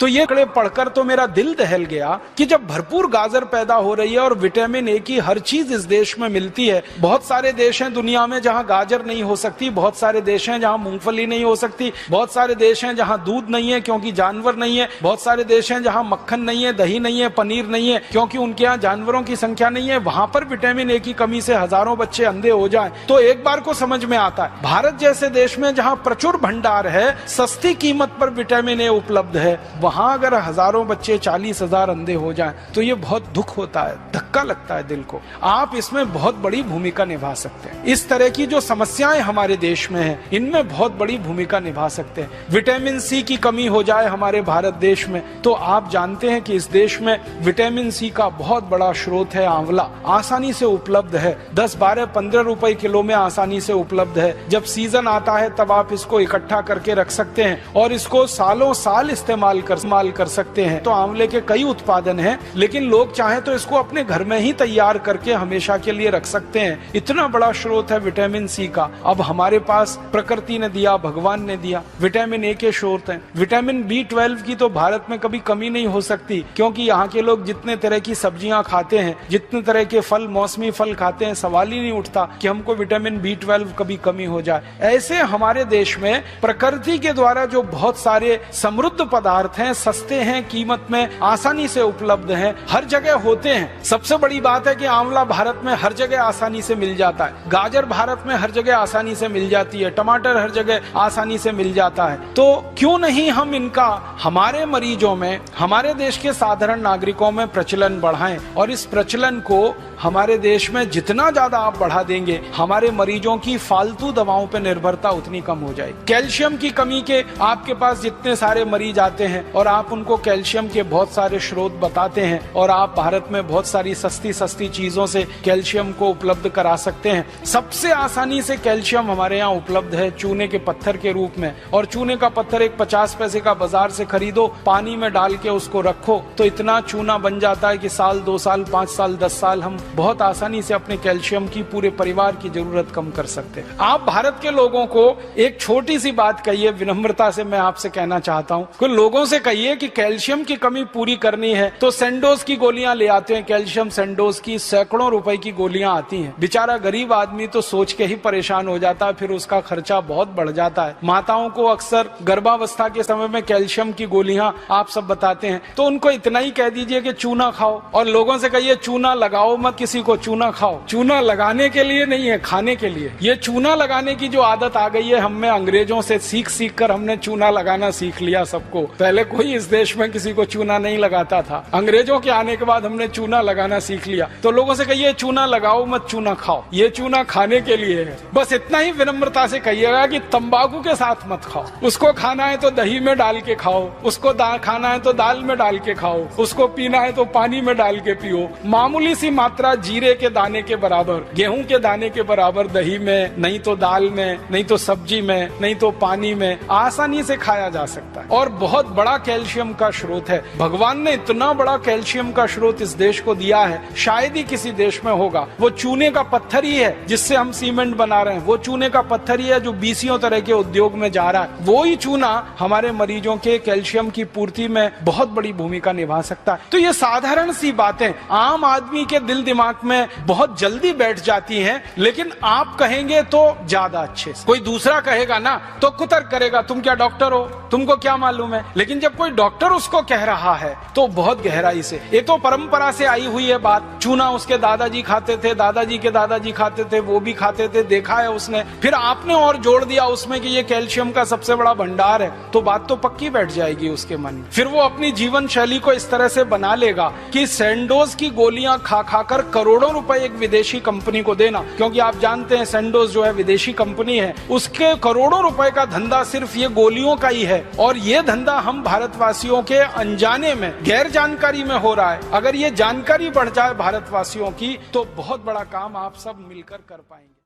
तो ये कड़े पढ़कर तो मेरा दिल दहल गया कि जब भरपूर गाजर पैदा हो रही है और विटामिन ए की हर चीज इस देश में मिलती है। बहुत सारे देश हैं दुनिया में जहां गाजर नहीं हो सकती, बहुत सारे देश हैं जहां मूंगफली नहीं हो सकती, बहुत सारे देश हैं जहां दूध नहीं है क्योंकि जानवर नहीं है, बहुत सारे देश हैं जहां मक्खन नहीं है, दही नहीं है, पनीर नहीं है क्योंकि उनके यहाँ जानवरों की संख्या नहीं है। वहां पर विटामिन ए की कमी से हजारों बच्चे अंधे हो जाएं तो एक बार को समझ में आता है। भारत जैसे देश में जहां प्रचुर भंडार है, सस्ती कीमत पर विटामिन ए उपलब्ध है, वहां अगर हजारों बच्चे 40,000 अंधे हो जाएं तो ये बहुत दुख होता है, धक्का लगता है दिल को। आप इसमें बहुत बड़ी भूमिका निभा सकते हैं। इस तरह की जो समस्याएं हमारे देश में हैं, इनमें बहुत बड़ी भूमिका निभा सकते हैं। विटामिन सी की कमी हो जाए हमारे भारत देश में तो आप जानते हैं कि इस देश में विटामिन सी का बहुत बड़ा स्रोत है आंवला, आसानी से उपलब्ध है, 10, 12, 15 रुपए किलो में आसानी से उपलब्ध है। जब सीजन आता है तब आप इसको इकट्ठा करके रख सकते हैं और इसको सालों साल इस्तेमाल कर सकते हैं। तो आंवले के कई उत्पादन हैं, लेकिन लोग चाहें तो इसको अपने घर में ही तैयार करके हमेशा के लिए रख सकते हैं। इतना बड़ा स्रोत है विटामिन सी का। अब हमारे पास प्रकृति ने दिया, भगवान ने दिया, विटामिन ए के स्रोत हैं। विटामिन B12 की तो भारत में कभी कमी नहीं हो सकती क्योंकि यहाँ के लोग जितने तरह की सब्जियां खाते हैं, जितने तरह के फल, मौसमी फल खाते हैं, सवाल ही नहीं उठता कि हमको विटामिन B12 कभी कमी हो जाए। ऐसे हमारे देश में प्रकृति के द्वारा जो बहुत सारे समृद्ध पदार्थ हैं, सस्ते हैं, कीमत में आसानी से उपलब्ध हैं, हर जगह होते हैं। सबसे बड़ी बात है कि आंवला भारत में हर जगह आसानी से मिल जाता है, गाजर भारत में हर जगह आसानी से मिल जाती है, टमाटर हर जगह आसानी से मिल जाता है। तो क्यों नहीं हम इनका हमारे मरीजों में, हमारे देश के साधारण नागरिकों में प्रचलन बढ़ाएं। और इस प्रचलन को हमारे देश में जितना ज्यादा आप बढ़ा देंगे, हमारे मरीजों की फालतू दवाओं पर निर्भरता उतनी कम हो जाएगी। कैल्शियम की कमी के आपके पास जितने सारे मरीज आते हैं और आप उनको कैल्शियम के बहुत सारे स्रोत बताते हैं और आप भारत में बहुत सारी सस्ती चीजों से कैल्शियम को उपलब्ध करा सकते हैं। सबसे आसानी से कैल्शियम हमारे यहाँ उपलब्ध है चूने के पत्थर के रूप में। और चूने का पत्थर एक 50 पैसे का बाजार से खरीदो, पानी में डाल के उसको रखो तो इतना चूना बन जाता है कि साल, 2 साल, 5 साल, 10 साल हम बहुत आसानी से अपने कैल्शियम की पूरे परिवार की जरूरत कम कर सकते हैं। आप भारत के लोगों को एक छोटी सी बात कहिए, विनम्रता से मैं आपसे कहना चाहता हूँ कि लोगों से कहिए कि कैल्शियम की कमी पूरी करनी है तो सेंडोज की गोलियां ले आते हैं। कैल्शियम सेंडोज की सैकड़ों रुपए की गोलियां आती हैं। बेचारा गरीब आदमी तो सोच के ही परेशान हो जाता है, फिर उसका खर्चा बहुत बढ़ जाता है। माताओं को अक्सर गर्भावस्था के समय में कैल्शियम की गोलियां आप सब बताते हैं, तो उनको इतना ही कह दीजिए कि चूना खाओ और लोगों से कहिए चूना लगाओ मत, किसी को चूना खाओ। चूना लगाने के लिए नहीं है, खाने के लिए। ये चूना लगाने की जो आदत आ गई है हम में, अंग्रेजों से सीख कर हमने चूना लगाना सीख लिया सबको। पहले कोई इस देश में किसी को चूना नहीं लगाता था, अंग्रेजों के आने के बाद हमने चूना लगाना सीख लिया। तो लोगों से कहिए चूना लगाओ मत, चूना खाओ। ये चूना खाने के लिए है। बस इतना ही विनम्रता से कहिएगा कि तंबाकू के साथ मत खाओ। उसको खाना है तो दही में डाल के खाओ, उसको खाना है तो दाल में डाल के खाओ, उसको पीना है तो पानी में डाल के पियो। मामूली सी मात्रा जीरे के दाने के बराबर, गेहूं के दाने के बराबर दही में, नहीं तो दाल में, नहीं तो सब्जी में, नहीं तो पानी में आसानी से खाया जा सकता है। और बहुत बड़ा कैल्शियम का स्रोत है। भगवान ने इतना बड़ा कैल्शियम का स्रोत इस देश को दिया है, शायद ही किसी देश में होगा। वो चूने का पत्थर ही है जिससे हम सीमेंट बना रहे हैं, वो चूने का पत्थर ही है जो 20 तरह के उद्योग में जा रहा है। वो ही चूना हमारे मरीजों के कैल्शियम की पूर्ति में बहुत बड़ी भूमिका निभा सकता है। तो ये साधारण सी बातें आम आदमी के दिल दिमाग में बहुत जल्दी बैठ जाती हैं, लेकिन आप कहेंगे तो ज्यादा अच्छे से। कोई दूसरा कहेगा ना तो कुतर्क करेगा, तुम क्या डॉक्टर हो, तुमको क्या मालूम है। लेकिन जब कोई डॉक्टर उसको कह रहा है तो बहुत गहराई से। ये तो परंपरा से आई हुई है बात। चूना उसके दादाजी खाते थे, दादाजी के दादाजी खाते थे, वो भी खाते थे, देखा है उसने। फिर आपने और जोड़ दिया उसमें कि ये कैल्शियम का सबसे बड़ा भंडार है, तो बात तो पक्की बैठ जाएगी उसके मन में। फिर वो अपनी जीवन शैली को इस तरह से बना लेगा कि सेंडोज की गोलियां खा खाकर करोड़ों रुपए एक विदेशी कंपनी को देना, क्योंकि आप जानते हैं सेंडोज जो है विदेशी कंपनी है, उसके करोड़ों रुपए का धंधा सिर्फ ये गोलियों का ही है। और ये धंधा हम भारतवासियों के अनजाने में, गैर जानकारी में हो रहा है। अगर ये जानकारी बढ़ जाए भारतवासियों की तो बहुत बड़ा काम आप सब मिलकर कर पाएंगे।